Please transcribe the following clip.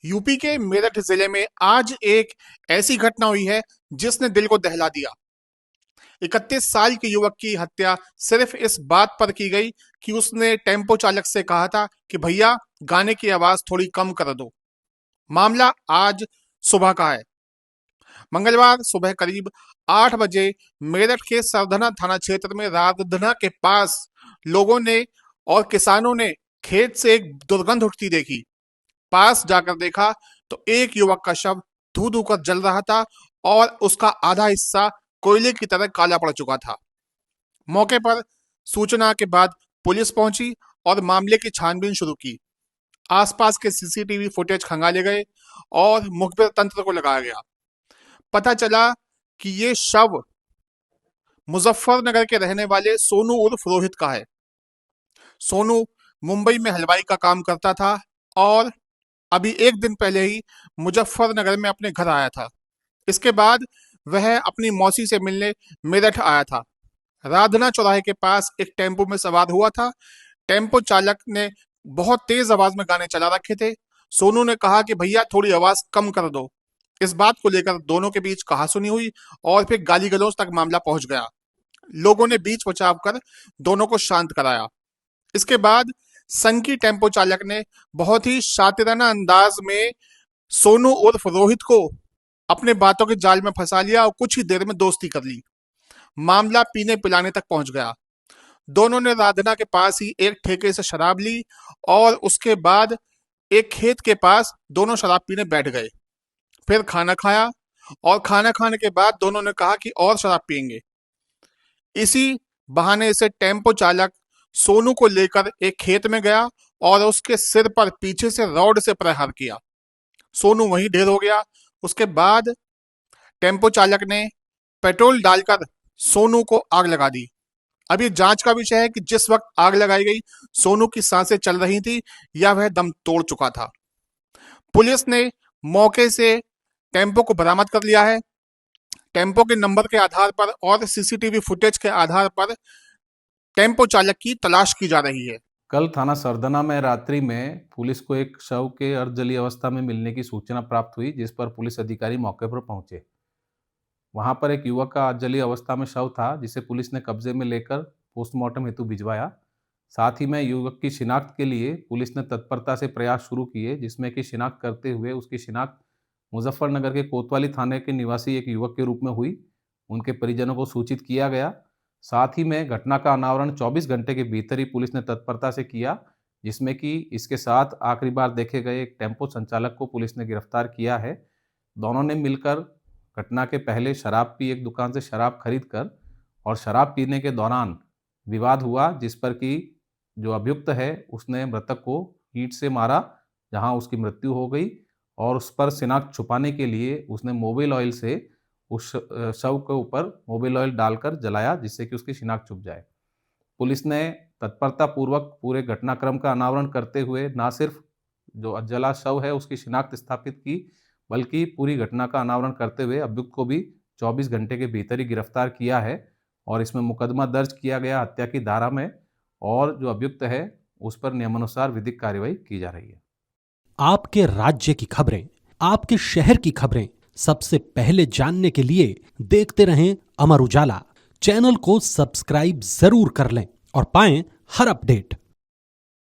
UP के मेरठ जिले में आज एक ऐसी घटना हुई है जिसने दिल को दहला दिया। 31 साल के युवक की हत्या सिर्फ इस बात पर की गई कि उसने टेम्पो चालक से कहा था कि भैया गाने की आवाज थोड़ी कम कर दो। मामला आज सुबह का है। मंगलवार सुबह करीब 8 बजे मेरठ के सरधना थाना क्षेत्र में राधना के पास लोगों ने और किसानों ने खेत से एक दुर्गंध उठती देखी। पास जाकर देखा तो एक युवक का शव धू धू कर जल रहा था और उसका आधा हिस्सा कोयले की तरह काला पड़ चुका था। मौके पर सूचना के बाद पुलिस पहुंची और मामले की छानबीन शुरू की। आसपास के सीसीटीवी फुटेज खंगाले गए और मुखबिर तंत्र को लगाया गया। पता चला कि ये शव मुजफ्फरनगर के रहने वाले सोनू उर्फ रोहित का है। सोनू मुंबई में हलवाई का काम करता था और अभी एक दिन पहले ही मुजफ्फरनगर में अपने घर आया था। इसके बाद वह अपनी मौसी से मिलने मेरठ आया था। राधना चौराहे के पास एक टेम्पो में सवार हुआ था। टेम्पो चालक ने बहुत तेज आवाज में गाने चला रखे थे। सोनू ने कहा कि भैया थोड़ी आवाज कम कर दो। इस बात को लेकर दोनों के बीच कहासुनी हुई और फिर गाली गलौज तक मामला पहुंच गया। लोगों ने बीच बचाव कर दोनों को शांत कराया। इसके बाद सनकी टेम्पो चालक ने बहुत ही शातिराना अंदाज में सोनू उर्फ रोहित को अपने बातों के जाल में फंसा लिया और कुछ ही देर में दोस्ती कर ली। मामला पीने पिलाने तक पहुंच गया। दोनों ने राधना के पास ही एक ठेके से शराब ली और उसके बाद एक खेत के पास दोनों शराब पीने बैठ गए। फिर खाना खाया और खाना खाने के बाद दोनों ने कहा कि और शराब पियेंगे। इसी बहाने से टेम्पो चालक सोनू को लेकर एक खेत में गया और उसके सिर पर पीछे से रॉड से प्रहार किया। सोनू वहीं ढेर हो गया। उसके बाद टेम्पो चालक ने पेट्रोल डालकर सोनू को आग लगा दी। अब ये जांच का विषय है कि जिस वक्त आग लगाई गई सोनू की सांसें चल रही थी या वह दम तोड़ चुका था। पुलिस ने मौके से टेम्पो को बरामद कर लिया है। टेम्पो के नंबर के आधार पर और सीसीटीवी फुटेज के आधार पर टेम्पो चालक की तलाश की जा रही है। कल थाना सरधना में रात्रि में पुलिस को एक शव के अर्धजली अवस्था में मिलने की सूचना प्राप्त हुई, जिस पर पुलिस अधिकारी मौके पर पहुंचे। वहां पर एक युवक का अर्धजली अवस्था में शव था, जिसे पुलिस ने कब्जे में लेकर पोस्टमार्टम हेतु भिजवाया। साथ ही में युवक की शिनाख्त के लिए पुलिस ने तत्परता से प्रयास शुरू किए, जिसमें कि शिनाख्त करते हुए उसकी शिनाख्त मुजफ्फरनगर के कोतवाली थाने के निवासी एक युवक के रूप में हुई। उनके परिजनों को सूचित किया गया। साथ ही में घटना का अनावरण 24 घंटे के भीतर ही पुलिस ने तत्परता से किया, जिसमें कि इसके साथ आखिरी बार देखे गए एक टेम्पो संचालक को पुलिस ने गिरफ्तार किया है। दोनों ने मिलकर घटना के पहले शराब पी एक दुकान से शराब खरीद कर और शराब पीने के दौरान विवाद हुआ, जिस पर कि जो अभियुक्त है उसने मृतक को ईंट से मारा, जहां उसकी मृत्यु हो गई और उस पर शिनाख्त छुपाने के लिए उसने मोबिल ऑयल से उस शव के ऊपर मोबिल ऑयल डालकर जलाया, जिससे कि उसकी शिनाख्त छुप जाए। पुलिस ने तत्परता पूर्वक पूरे घटनाक्रम का अनावरण करते हुए न सिर्फ जो जला शव है उसकी शिनाख्त स्थापित की, बल्कि पूरी घटना का अनावरण करते हुए अभियुक्त को भी 24 घंटे के भीतर ही गिरफ्तार किया है और इसमें मुकदमा दर्ज किया गया हत्या की धारा में, और जो अभियुक्त है उस पर नियमानुसार विधिक कार्रवाई की जा रही है। आपके राज्य की खबरें, आपके शहर की खबरें सबसे पहले जानने के लिए देखते रहें अमर उजाला। चैनल को सब्सक्राइब जरूर कर लें और पाएं हर अपडेट।